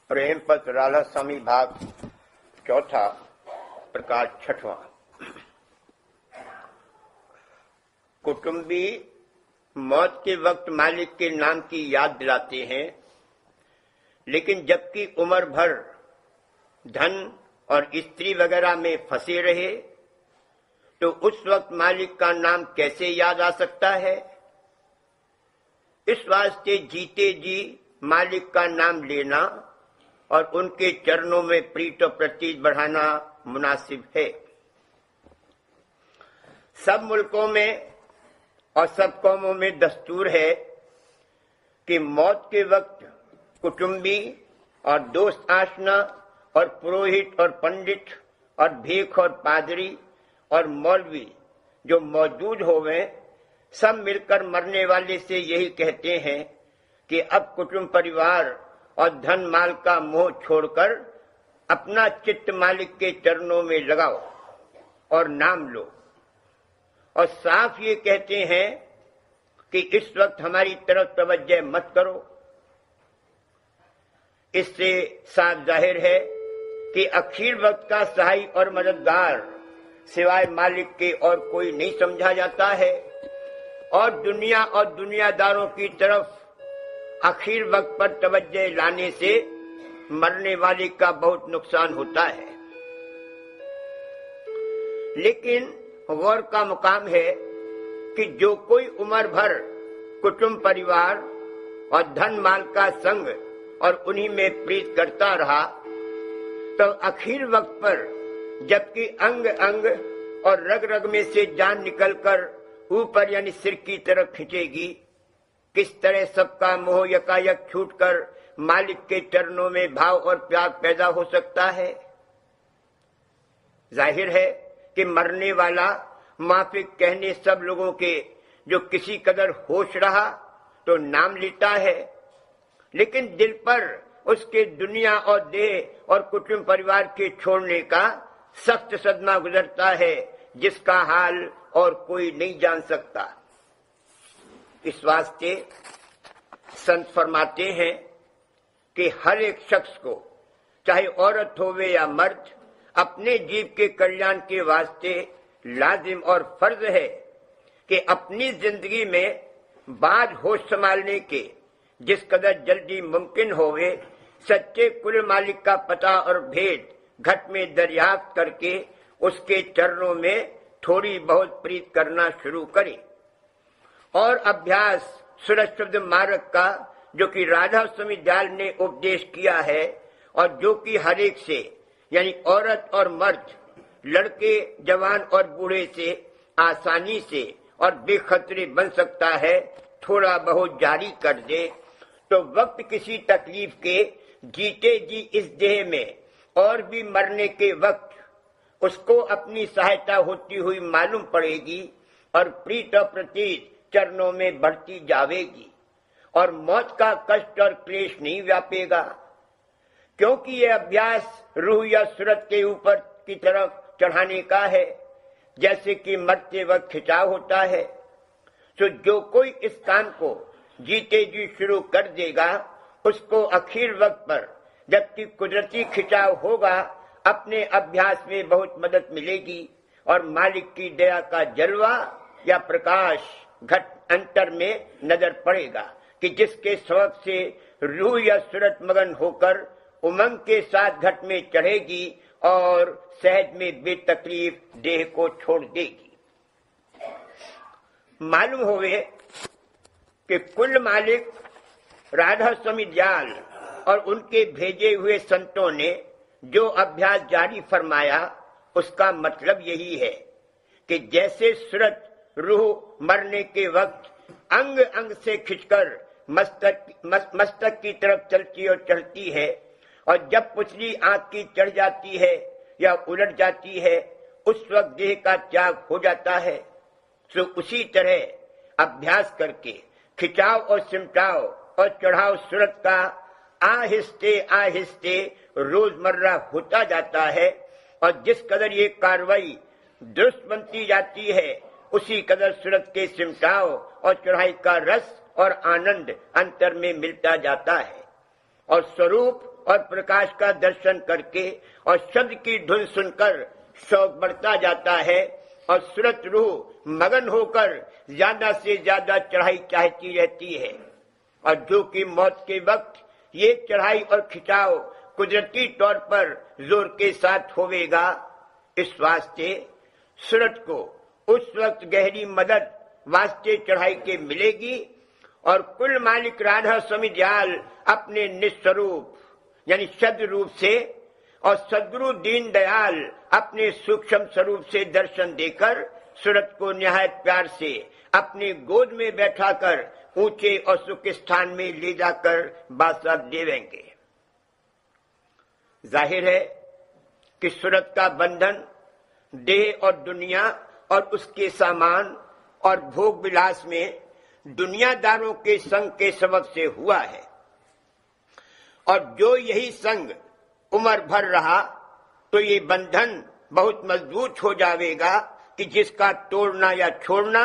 प्रेम पत्र राधा स्वामी भाग चौथा प्रकार छठवां। कुटुंबी मौत के वक्त मालिक के नाम की याद दिलाते हैं, लेकिन जबकि उम्र भर धन और स्त्री वगैरह में फंसे रहे तो उस वक्त मालिक का नाम कैसे याद आ सकता है। इस वास्ते जीते जी मालिक का नाम लेना और उनके चरणों में प्रीत और प्रतीत बढ़ाना मुनासिब है। सब मुल्कों में और सब कौमों में दस्तूर है कि मौत के वक्त कुटुंबी और दोस्त आशना और पुरोहित और पंडित और भीख और पादरी और मौलवी जो मौजूद होवे सब मिलकर मरने वाले से यही कहते हैं कि अब कुटुंब परिवार और धन माल का मोह छोड़कर अपना चित्त मालिक के चरणों में लगाओ और नाम लो, और साफ ये कहते हैं कि इस वक्त हमारी तरफ तवज्जो मत करो। इससे साफ जाहिर है कि आखिर वक्त का सहाय और मददगार सिवाय मालिक के और कोई नहीं समझा जाता है, और दुनिया और दुनियादारों की तरफ आखिर वक्त पर तवज्जो लाने से मरने वाले का बहुत नुकसान होता है। लेकिन गौर का मुकाम है कि जो कोई उम्र भर कुटुंब परिवार और धन माल का संग और उन्हीं में प्रीत करता रहा, तो आखिर वक्त पर जबकि अंग अंग और रग रग में से जान निकलकर ऊपर यानी सिर की तरफ खिंचेगी, किस तरह सबका मोह यकायक छूटकर मालिक के चरणों में भाव और प्यार पैदा हो सकता है। जाहिर है कि मरने वाला माफिक कहने सब लोगों के जो किसी कदर होश रहा तो नाम लेता है, लेकिन दिल पर उसके दुनिया और देह और कुटुंब परिवार के छोड़ने का सख्त सदमा गुजरता है, जिसका हाल और कोई नहीं जान सकता। इस वास्ते संत फरमाते हैं कि हर एक शख्स को, चाहे औरत होवे या मर्द, अपने जीव के कल्याण के वास्ते लाजिम और फर्ज है कि अपनी जिंदगी में बाज होश संभालने के जिस कदर जल्दी मुमकिन होवे सच्चे कुल मालिक का पता और भेद घट में दरियाफ्त करके उसके चरणों में थोड़ी बहुत प्रीत करना शुरू करे, और अभ्यास सुरक्षित मार्ग का जो कि राधा स्वामी दयाल ने उपदेश किया है और जो कि हर एक से यानी औरत और मर्द, लड़के जवान और बूढ़े से आसानी से और बेखतरे बन सकता है, थोड़ा बहुत जारी कर दे तो वक्त किसी तकलीफ के जीते जी इस देह में और भी मरने के वक्त उसको अपनी सहायता होती हुई मालूम पड़ेगी और प्रीत और प्रतीत चरणों में बढ़ती जावेगी, और मौत का कष्ट और क्लेश नहीं व्यापेगा, क्योंकि यह अभ्यास रूह या सूरत के ऊपर की तरफ चढ़ाने का है, जैसे कि मरते वक्त खिंचाव होता है। तो जो कोई इस काम को जीते जी शुरू कर देगा उसको आखिर वक्त पर जबकि कुदरती खिंचाव होगा अपने अभ्यास में बहुत मदद मिलेगी, और मालिक की दया का जलवा या प्रकाश घट अंतर में नजर पड़ेगा कि जिसके सबब से रूह या सूरत मगन होकर उमंग के साथ घट में चढ़ेगी और सहज में बेतकलीफ देह को छोड़ देगी। मालूम होवे कि कुल मालिक राधा स्वामी दयाल और उनके भेजे हुए संतों ने जो अभ्यास जारी फरमाया उसका मतलब यही है कि जैसे सूरत रूह मरने के वक्त अंग अंग से खिंचकर मस्तक की तरफ चलती और चढ़ती है, और जब पुतली आंख की चढ़ जाती है या उलट जाती है उस वक्त देह का त्याग हो जाता है, तो उसी तरह अभ्यास करके खिंचाव और सिमटाव और चढ़ाव सूरत का आहिस्ते आहिस्ते रोजमर्रा होता जाता है, और जिस कदर ये कार्रवाई दुरुस्त बनती जाती है उसी कदर सूरत के सिमटाव और चढ़ाई का रस और आनंद अंतर में मिलता जाता है, और स्वरूप और प्रकाश का दर्शन करके और शब्द की धुन सुनकर शौक बढ़ता जाता है और सुरत रूह मगन होकर ज्यादा से ज्यादा चढ़ाई चाहती रहती है। और जो कि मौत के वक्त ये चढ़ाई और खिंचाव कुदरती तौर पर जोर के साथ होवेगा, इस वास्ते सूरत को उस वक्त गहरी मदद वास्ते चढ़ाई के मिलेगी और कुल मालिक राधा स्वामी दयाल अपने निस्वरूप यानी शब्द रूप से और सदगुरु दीन दयाल अपने सूक्ष्म स्वरूप से दर्शन देकर सूरत को निहायत प्यार से अपनी गोद में बैठाकर ऊंचे और सुख स्थान में ले जाकर बादशाह देवेंगे। जाहिर है कि सूरत का बंधन देह और दुनिया और उसके सामान और भोग विलास में दुनियादारों के संग के सबब से हुआ है और जो यही संग उम्र भर रहा तो ये बंधन बहुत मजबूत हो जाएगा कि जिसका तोड़ना या छोड़ना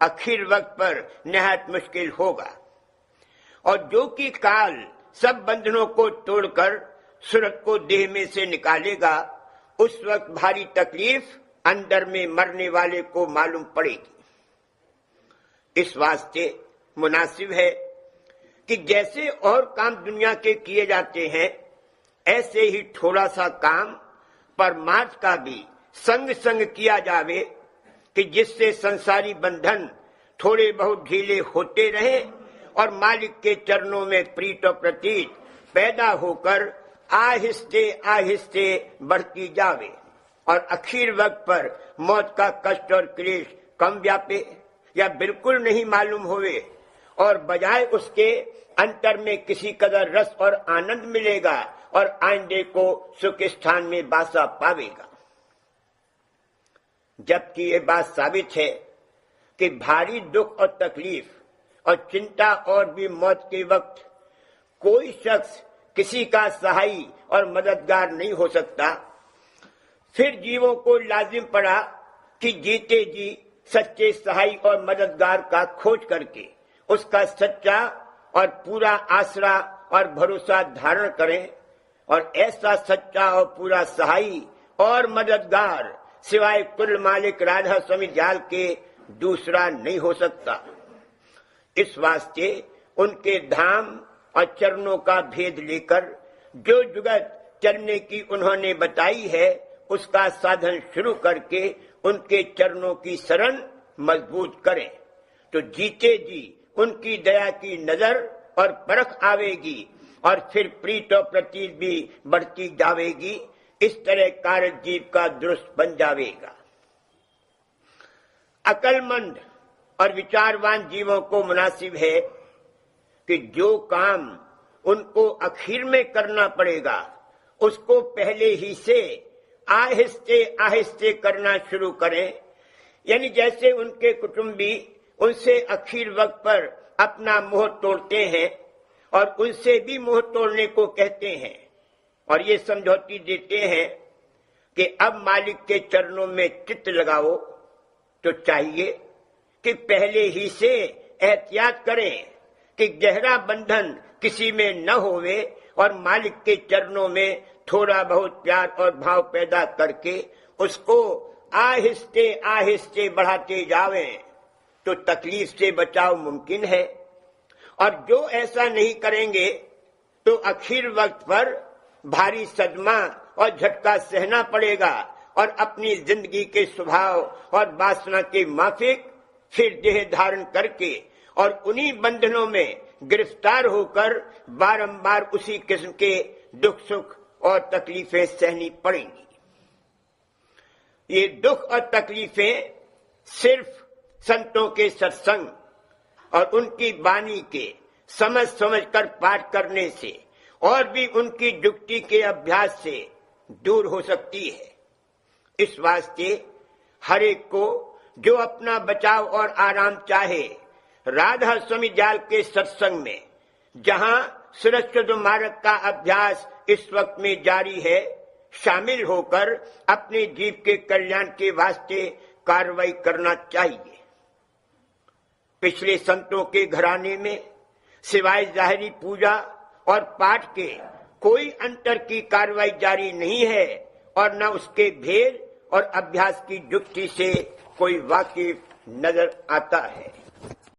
आखिर वक्त पर निहायत मुश्किल होगा। और जो कि काल सब बंधनों को तोड़कर सूरत को देह में से निकालेगा, उस वक्त भारी तकलीफ अंदर में मरने वाले को मालूम पड़ेगी। इस वास्ते मुनासिब है कि जैसे और काम दुनिया के किए जाते हैं, ऐसे ही थोड़ा सा काम परमार्थ का भी संग संग किया जावे कि जिससे संसारी बंधन थोड़े बहुत ढीले होते रहे और मालिक के चरणों में प्रीत और प्रतीत पैदा होकर आहिस्ते आहिस्ते बढ़ती जावे और आखिर वक्त पर मौत का कष्ट और क्लेश कम व्यापे या बिल्कुल नहीं मालूम होवे और बजाय उसके अंतर में किसी कदर रस और आनंद मिलेगा और आइंदे को सुख स्थान में बासा पावेगा। जबकि ये बात साबित है कि भारी दुख और तकलीफ और चिंता और भी मौत के वक्त कोई शख्स किसी का सहाई और मददगार नहीं हो सकता, फिर जीवों को लाजिम पड़ा कि जीते जी सच्चे सहाई और मददगार का खोज करके उसका सच्चा और पूरा आसरा और भरोसा धारण करें और ऐसा सच्चा और पूरा सहाई और मददगार सिवाय कुल मालिक राधा स्वामी दयाल के दूसरा नहीं हो सकता। इस वास्ते उनके धाम और चरणों का भेद लेकर जो जुगत चलने की उन्होंने बताई है, उसका साधन शुरू करके उनके चरणों की शरण मजबूत करें तो जीते जी उनकी दया की नजर और परख आवेगी और फिर प्रीत और प्रतीत भी बढ़ती जावेगी। इस तरह कार्य जीव का दुरुस्त बन जावेगा। अकलमंद और विचारवान जीवों को मुनासिब है कि जो काम उनको आखिर में करना पड़ेगा, उसको पहले ही से आहिस्ते आहिस्ते करना शुरू करें। यानी जैसे उनके कुटुंबी उनसे आखिर वक्त पर अपना मोह तोड़ते हैं और उनसे भी मोह तोड़ने को कहते हैं और ये समझौती देते हैं कि अब मालिक के चरणों में चित्त लगाओ, तो चाहिए कि पहले ही से एहतियात करें कि गहरा बंधन किसी में न होवे और मालिक के चरणों में थोड़ा बहुत प्यार और भाव पैदा करके उसको आहिस्ते आहिस्ते बढ़ाते जावें तो तकलीफ से बचाव मुमकिन है। और जो ऐसा नहीं करेंगे तो आखिर वक्त पर भारी सदमा और झटका सहना पड़ेगा और अपनी जिंदगी के स्वभाव और वासना के माफिक फिर देह धारण करके और उन्हीं बंधनों में गिरफ्तार होकर बारंबार उसी किस्म के दुख सुख और तकलीफें सहनी पड़ेंगी। ये दुख और तकलीफें सिर्फ संतों के सत्संग और उनकी वाणी के समझ समझ कर पाठ करने से और भी उनकी जुक्ति के अभ्यास से दूर हो सकती है। इस वास्ते हर एक को जो अपना बचाव और आराम चाहे, राधा स्वामी दयाल के सत्संग में जहां सुरक्षित मार्ग का अभ्यास इस वक्त में जारी है, शामिल होकर अपने जीव के कल्याण के वास्ते कार्रवाई करना चाहिए। पिछले संतों के घराने में सिवाय जाहिरी पूजा और पाठ के कोई अंतर की कार्रवाई जारी नहीं है और न उसके भेद और अभ्यास की युक्ति से कोई वाकिफ नजर आता है।